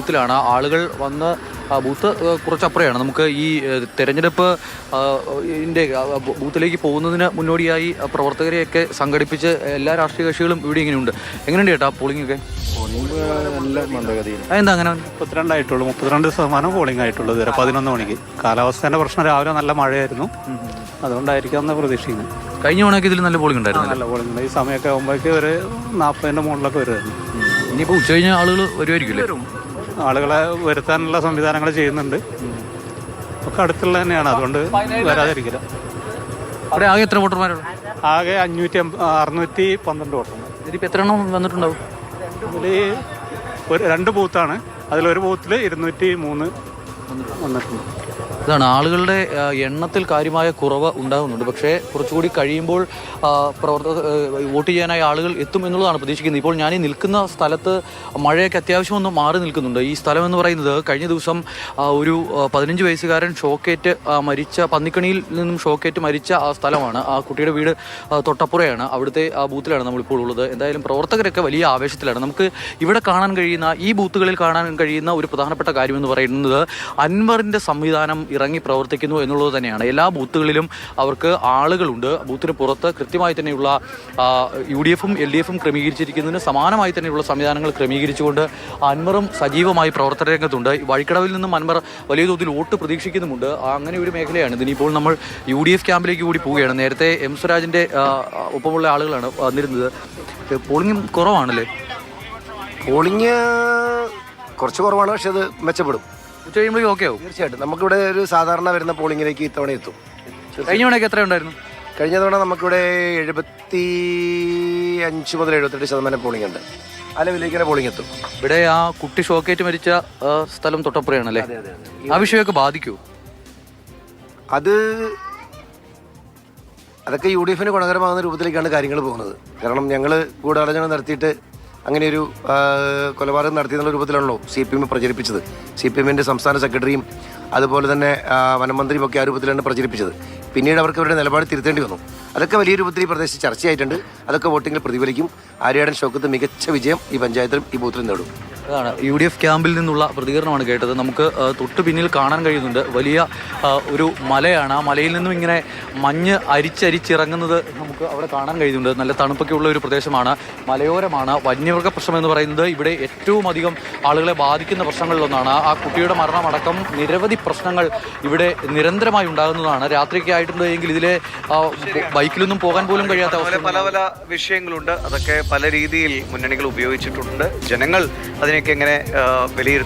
ബൂത്തിലാണ്. ആളുകൾ വന്ന് ബൂത്ത് കുറച്ചപ്പുറയാണ്. നമുക്ക് ഈ തെരഞ്ഞെടുപ്പ് ബൂത്തിലേക്ക് പോകുന്നതിന് മുന്നോടിയായി പ്രവർത്തകരെയൊക്കെ സംഘടിപ്പിച്ച് എല്ലാ രാഷ്ട്രീയ കക്ഷികളും ഇവിടെ ഇങ്ങനെയുണ്ട്. എങ്ങനെയുണ്ട് ചേട്ടാ പോളിംഗ് ഒക്കെ? നല്ല മന്ദഗതിയിൽ. അതെന്താ അങ്ങനെ? 32 ആയിട്ടുള്ളൂ. 32% പോളിംഗ് ആയിട്ടുള്ളൂ ഇതുവരെ 11 മണിക്ക്. കാലാവസ്ഥേൻ്റെ പ്രശ്നം, രാവിലെ നല്ല മഴയായിരുന്നു, അതുകൊണ്ടായിരിക്കും എന്ന് പ്രതീക്ഷിക്കുന്നു. കഴിഞ്ഞ തവണയൊക്കെ ഇതിൽ നല്ല പോളിംഗ് ഉണ്ടായിരുന്നു. നല്ല പോളിംഗ് ഉണ്ട്. ഈ സമയമൊക്കെ ആകുമ്പോഴേക്ക് ഒരു 40ൻ്റെ മുകളിലൊക്കെ വരുമായിരുന്നു. ഇനിയിപ്പോൾ ഉച്ച കഴിഞ്ഞ ആളുകൾ വരുമായിരിക്കില്ലേ? ആളുകളെ വരുത്താനുള്ള സംവിധാനങ്ങൾ ചെയ്യുന്നുണ്ട്. ഒക്കെ അടുത്തുള്ള തന്നെയാണ്, അതുകൊണ്ട് വരാതിരിക്കില്ല. അവിടെ ആകെ എത്ര വോട്ടർമാരുള്ളൂ? ആകെ 612 വോട്ടർമാർ. ഇതിപ്പോൾ എത്ര എണ്ണം വന്നിട്ടുണ്ടാവും? ഇതിൽ 2 ബൂത്താണ്. അതിലൊരു ബൂത്തിൽ 203 വന്നിട്ടുണ്ട്. ഇതാണ് ആളുകളുടെ എണ്ണത്തിൽ കാര്യമായ കുറവ് ഉണ്ടാകുന്നുണ്ട്. പക്ഷേ കുറച്ചുകൂടി കഴിയുമ്പോൾ വോട്ട് ചെയ്യാനായി ആളുകൾ എത്തും എന്നുള്ളതാണ് പ്രതീക്ഷിക്കുന്നത്. ഇപ്പോൾ ഞാൻ ഈ നിൽക്കുന്ന സ്ഥലത്ത് മഴയൊക്കെ അത്യാവശ്യം ഒന്ന് മാറി നിൽക്കുന്നുണ്ട്. ഈ സ്ഥലം എന്ന് പറയുന്നത് കഴിഞ്ഞ ദിവസം ഒരു 15 വയസ്സുകാരൻ ഷോക്കേറ്റ് മരിച്ച, പന്നിക്കണിയിൽ നിന്നും ഷോക്കേറ്റ് മരിച്ച ആ സ്ഥലമാണ്. ആ കുട്ടിയുടെ വീട് തൊട്ടപ്പുറയാണ്. അവിടുത്തെ ആ ബൂത്തിലാണ് നമ്മളിപ്പോൾ ഉള്ളത്. എന്തായാലും പ്രവർത്തകരൊക്കെ വലിയ ആവേശത്തിലാണ്. നമുക്ക് ഇവിടെ കാണാൻ കഴിയുന്ന, ഈ ബൂത്തുകളിൽ കാണാൻ കഴിയുന്ന ഒരു പ്രധാനപ്പെട്ട കാര്യമെന്ന് പറയുന്നത് അൻവറിൻ്റെ സംവിധാനം ഇറങ്ങി പ്രവർത്തിക്കുന്നു എന്നുള്ളത് തന്നെയാണ്. എല്ലാ ബൂത്തുകളിലും അവർക്ക് ആളുകളുണ്ട്. ബൂത്തിന് പുറത്ത് കൃത്യമായി തന്നെയുള്ള UDF-ഉം LDF-ഉം ക്രമീകരിച്ചിരിക്കുന്നതിന് സമാനമായി തന്നെയുള്ള സംവിധാനങ്ങൾ ക്രമീകരിച്ചുകൊണ്ട് അൻവറും സജീവമായി പ്രവർത്തന രംഗത്തുണ്ട്. വഴിക്കടവിൽ നിന്നും അൻവർ വലിയ തോതിൽ വോട്ട് പ്രതീക്ഷിക്കുന്നുമുണ്ട്. അങ്ങനെ ഒരു മേഖലയാണ്. ഇതിനിപ്പോൾ നമ്മൾ UDF ക്യാമ്പിലേക്ക് കൂടി പോവുകയാണ്. നേരത്തെ M സ്വരാജിൻ്റെ ഒപ്പമുള്ള ആളുകളാണ് വന്നിരുന്നത്. പോളിംഗ് കുറവാണല്ലേ? പോളിംഗ് കുറച്ച് കുറവാണ്, പക്ഷെ അത് മെച്ചപ്പെടും. ഉച്ച കഴിയുമ്പോഴേക്കും ഓക്കെ ആവും തീർച്ചയായിട്ടും. നമുക്കിവിടെ ഒരു സാധാരണ വരുന്ന പോളിംഗിലേക്ക് ഇത്തവണ എത്തും. കഴിഞ്ഞ തവണയൊക്കെ എത്ര ഉണ്ടായിരുന്നു? കഴിഞ്ഞ തവണ നമുക്കിവിടെ 75 മുതൽ 78% പോളിംഗ് ഉണ്ട്. ആ ലെവലിലേക്ക് പോളിംഗ് എത്തും. ഇവിടെ ആ കുട്ടി ഷോക്കേറ്റ് മരിച്ച സ്ഥലം തൊട്ടപ്പുറയാണല്ലേ? ആ വിഷയമൊക്കെ ബാധിക്കുമോ? അതൊക്കെ UDF-ന് ഗുണകരമാകുന്ന രൂപത്തിലേക്കാണ് കാര്യങ്ങൾ പോകുന്നത്. കാരണം ഞങ്ങൾ ഗൂഢാലോചന നടത്തിയിട്ട് അങ്ങനെയൊരു കൊലപാതകം നടത്തിയെന്നുള്ള രൂപത്തിലാണല്ലോ CPM പ്രചരിപ്പിച്ചത്. CPM-ൻ്റെ സംസ്ഥാന സെക്രട്ടറിയും അതുപോലെ തന്നെ വനമന്ത്രിയും ഒക്കെ ആ രൂപത്തിലാണ് പ്രചരിപ്പിച്ചത്. പിന്നീട് അവർക്ക് അവരുടെ നിലപാട് തിരുത്തേണ്ടി വന്നു. അതൊക്കെ വലിയ രൂപത്തിൽ ഈ പ്രദേശത്ത് ചർച്ചയായിട്ടുണ്ട്. അതൊക്കെ വോട്ടിങ്ങിൽ പ്രതിഫലിക്കും. ആര്യാടൻ ഷൗക്കത്ത് മികച്ച വിജയം ഈ പഞ്ചായത്തിലും ഈ ബൂത്തിലും നേടും. അതാണ് UDF ക്യാമ്പിൽ നിന്നുള്ള പ്രതികരണമാണ് കേട്ടത്. നമുക്ക് തൊട്ട് പിന്നിൽ കാണാൻ കഴിയുന്നുണ്ട് വലിയ ഒരു മലയാണ്. ആ മലയിൽ നിന്നും ഇങ്ങനെ മഞ്ഞ് അരിച്ചരിച്ചിറങ്ങുന്നത് നമുക്ക് അവിടെ കാണാൻ കഴിയുന്നുണ്ട്. നല്ല തണുപ്പൊക്കെ ഉള്ള ഒരു പ്രദേശമാണ്, മലയോരമാണ്. വന്യമൃഗ പ്രശ്നം എന്ന് പറയുന്നത് ഇവിടെ ഏറ്റവും അധികം ആളുകളെ ബാധിക്കുന്ന പ്രശ്നങ്ങളിലൊന്നാണ്. ആ കുട്ടിയുടെ മരണമടക്കം നിരവധി പ്രശ്നങ്ങൾ ഇവിടെ നിരന്തരമായി ഉണ്ടാകുന്നതാണ്. രാത്രിയൊക്കെ ആയിട്ടുണ്ട് എങ്കിൽ ഇതിലെ ബൈക്കിലൊന്നും പോകാൻ പോലും കഴിയാത്ത പല പല വിഷയങ്ങളുണ്ട്. അതൊക്കെ പല രീതിയിൽ മുന്നണികൾ ഉപയോഗിച്ചിട്ടുണ്ട്. ജനങ്ങൾ അതിനെയൊക്കെ എങ്ങനെ വിലയിരുത്തും?